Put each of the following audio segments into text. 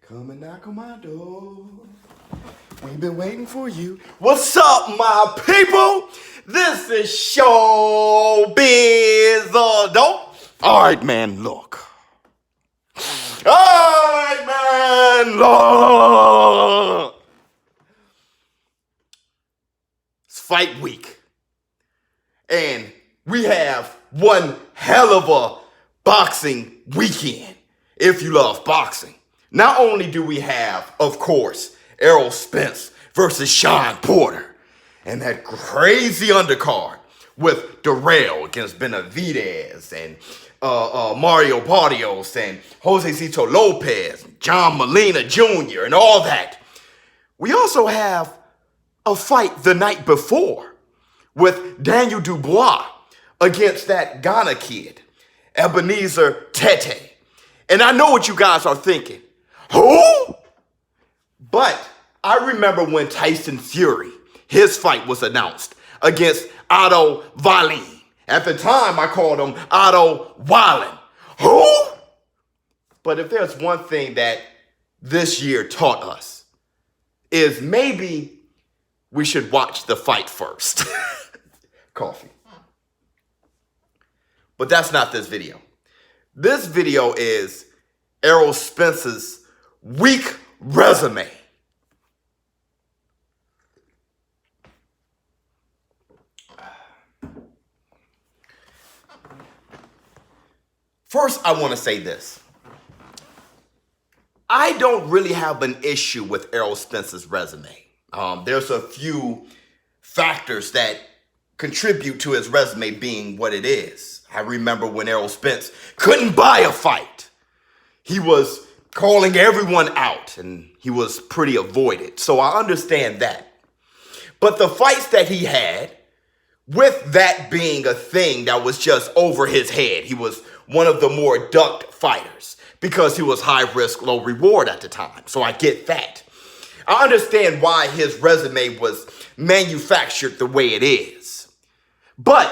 Come and knock on my door. We've been waiting for you. What's up, my people? This is ShowBizz adult. All right, man, look. All right, man, look. It's fight week. And we have one hell of a boxing weekend, if you love boxing. Not only do we have, of course, Errol Spence versus Shawn Porter, and that crazy undercard with Errol against Benavidez and Mario Barrios and Jose Cito Lopez, John Molina Jr. and all that. We also have a fight the night before with Daniel Dubois against that Ghana kid, Ebenezer Tete. And I know what you guys are thinking. Who? But I remember when Tyson Fury, his fight was announced against Otto Wallin. At the time, I called him Otto Wallin. Who? But if there's one thing that this year taught us, is maybe we should watch the fight first. Coffee. But that's not this video. This video is Errol Spence's weak resume. First, I want to say this. I don't really have an issue with Errol Spence's resume. There's a few factors that contribute to his resume being what it is. I remember when Errol Spence couldn't buy a fight. He was calling everyone out, and he was pretty avoided. So I understand that. But the fights that he had, with that being a thing that was just over his head, he was one of the more ducked fighters because he was high risk, low reward at the time. So I get that. I understand why his resume was manufactured the way it is. But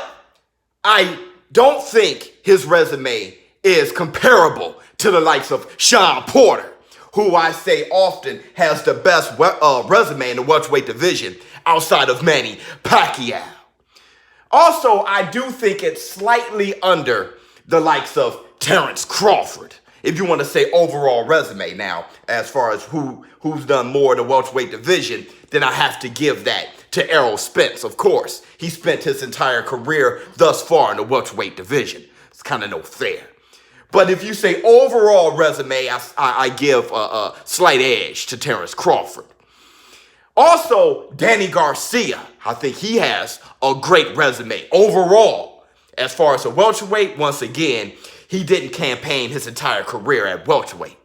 I don't think his resume is comparable to the likes of Shawn Porter, who I say often has the best resume in the welterweight division outside of Manny Pacquiao. Also, I do think it's slightly under the likes of Terrence Crawford, if you want to say overall resume. Now, as far as who's done more in the welterweight division, then I have to give that to Errol Spence, of course. He spent his entire career thus far in the welterweight division. It's kind of no fair. But if you say overall resume, I give a slight edge to Terrence Crawford. Also, Danny Garcia, I think he has a great resume overall. As far as a welterweight, once again, he didn't campaign his entire career at welterweight.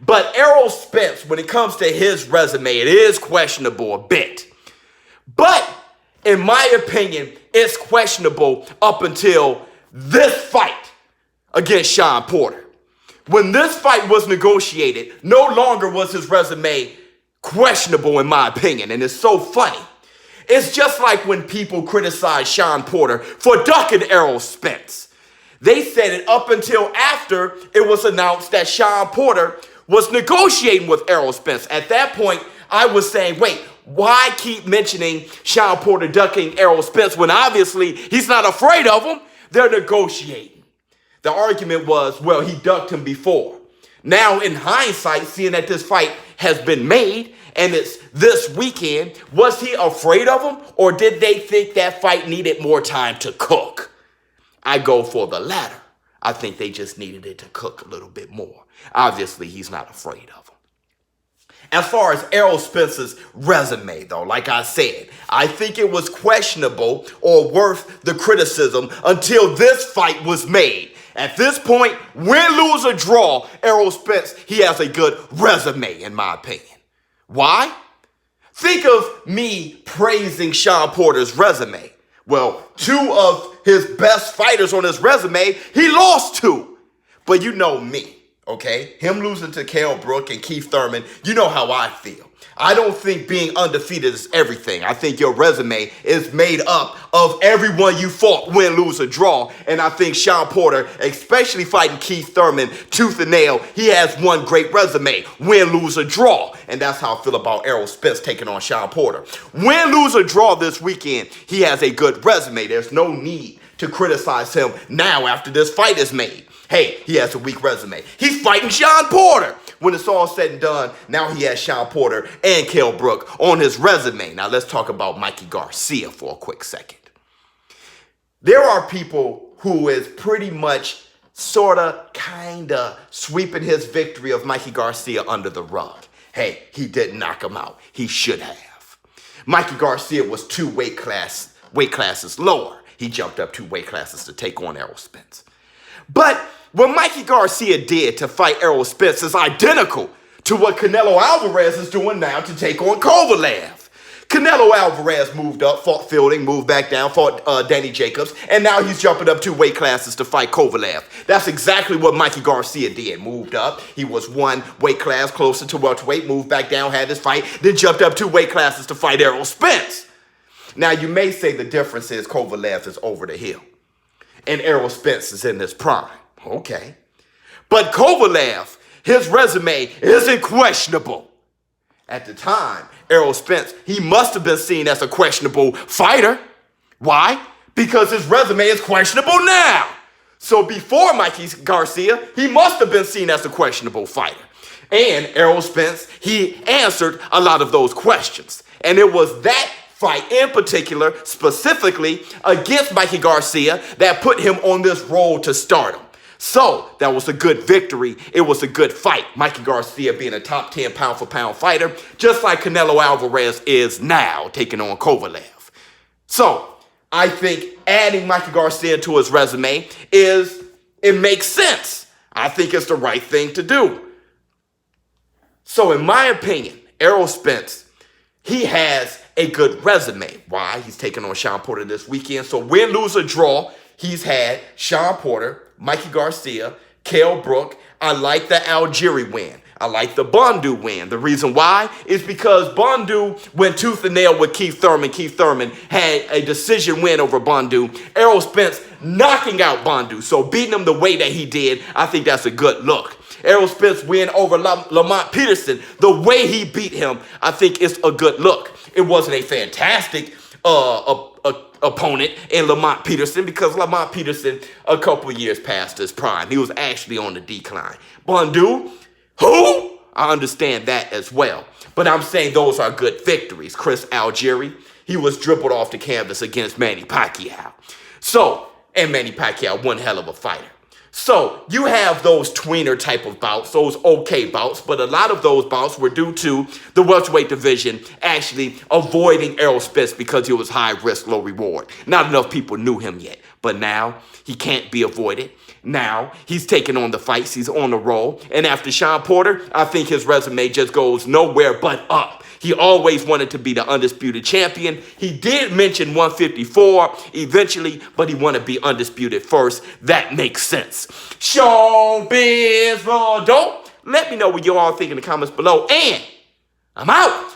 But Errol Spence, when it comes to his resume, it is questionable a bit. But in my opinion, it's questionable up until this fight against Shawn Porter. When this fight was negotiated, no longer was his resume questionable in my opinion. And it's so funny. It's just like when people criticize Shawn Porter for ducking Errol Spence. They said it up until after it was announced that Shawn Porter was negotiating with Errol Spence. At that point, I was saying, wait, why keep mentioning Shawn Porter ducking Errol Spence when obviously he's not afraid of him? They're negotiating. The argument was, well, he ducked him before. Now, in hindsight, seeing that this fight has been made and it's this weekend, was he afraid of him, or did they think that fight needed more time to cook? I go for the latter. I think they just needed it to cook a little bit more. Obviously, he's not afraid of him. As far as Errol Spence's resume, though, like I said, I think it was questionable or worth the criticism until this fight was made. At this point, win, lose, or draw, Errol Spence, he has a good resume, in my opinion. Why? Think of me praising Shawn Porter's resume. Well, two of his best fighters on his resume, he lost to. But you know me, Okay? Him losing to Kell Brook and Keith Thurman, you know how I feel. I don't think being undefeated is everything. I think your resume is made up of everyone you fought, win, lose, or draw. And I think Shawn Porter, especially fighting Keith Thurman tooth and nail, he has one great resume, win, lose, or draw. And that's how I feel about Errol Spence taking on Shawn Porter. Win, lose, or draw this weekend, he has a good resume. There's no need to criticize him now after this fight is made. Hey, he has a weak resume. He's fighting Shawn Porter. When it's all said and done, now he has Shawn Porter and Kell Brook on his resume. Now let's talk about Mikey Garcia for a quick second. There are people who is pretty much, sorta, kinda sweeping his victory of Mikey Garcia under the rug. Hey, he didn't knock him out. He should have. Mikey Garcia was 2 weight classes lower. He jumped up 2 weight classes to take on Errol Spence. But what Mikey Garcia did to fight Errol Spence is identical to what Canelo Alvarez is doing now to take on Kovalev. Canelo Alvarez moved up, fought Fielding, moved back down, fought Danny Jacobs, and now he's jumping up 2 weight classes to fight Kovalev. That's exactly what Mikey Garcia did. Moved up, he was 1 weight class closer to welterweight, moved back down, had his fight, then jumped up 2 weight classes to fight Errol Spence. Now you may say the difference is Kovalev is over the hill and Errol Spence is in his prime. Okay. But Kovalev, his resume isn't questionable. At the time, Errol Spence, he must have been seen as a questionable fighter. Why? Because his resume is questionable now. So before Mikey Garcia, he must have been seen as a questionable fighter. And Errol Spence, he answered a lot of those questions. And it was that fight in particular, specifically against Mikey Garcia, that put him on this road to stardom. So that was a good victory. It was a good fight. Mikey Garcia being a top 10 pound-for-pound fighter, just like Canelo Alvarez is now taking on Kovalev. So I think adding Mikey Garcia to his resume it makes sense. I think it's the right thing to do. So in my opinion, Errol Spence, he has a good resume. Why? He's taking on Shawn Porter this weekend. So win, lose, or draw, he's had Shawn Porter, Mikey Garcia, Kell Brook. I like the Algieri win. I like the Bondu win. The reason why is because Bondu went tooth and nail with Keith Thurman. Keith Thurman had a decision win over Bondu. Errol Spence knocking out Bondu. So beating him the way that he did, I think that's a good look. Errol Spence win over Lamont Peterson. The way he beat him, I think it's a good look. It wasn't a fantastic opponent in Lamont Peterson because Lamont Peterson, a couple years past his prime, he was actually on the decline. Bondu, who? I understand that as well. But I'm saying those are good victories. Chris Algieri, he was dribbled off the canvas against Manny Pacquiao. And Manny Pacquiao, one hell of a fighter. So you have those tweener type of bouts, those okay bouts, but a lot of those bouts were due to the welterweight division actually avoiding Errol Spence because he was high risk, low reward. Not enough people knew him yet, but now he can't be avoided. Now he's taking on the fights, he's on the roll, and after Shawn Porter, I think his resume just goes nowhere but up. He always wanted to be the undisputed champion. He did mention 154 eventually, but he wanted to be undisputed first. That makes sense. ShowBizz, don't let me know what you all think in the comments below. And I'm out.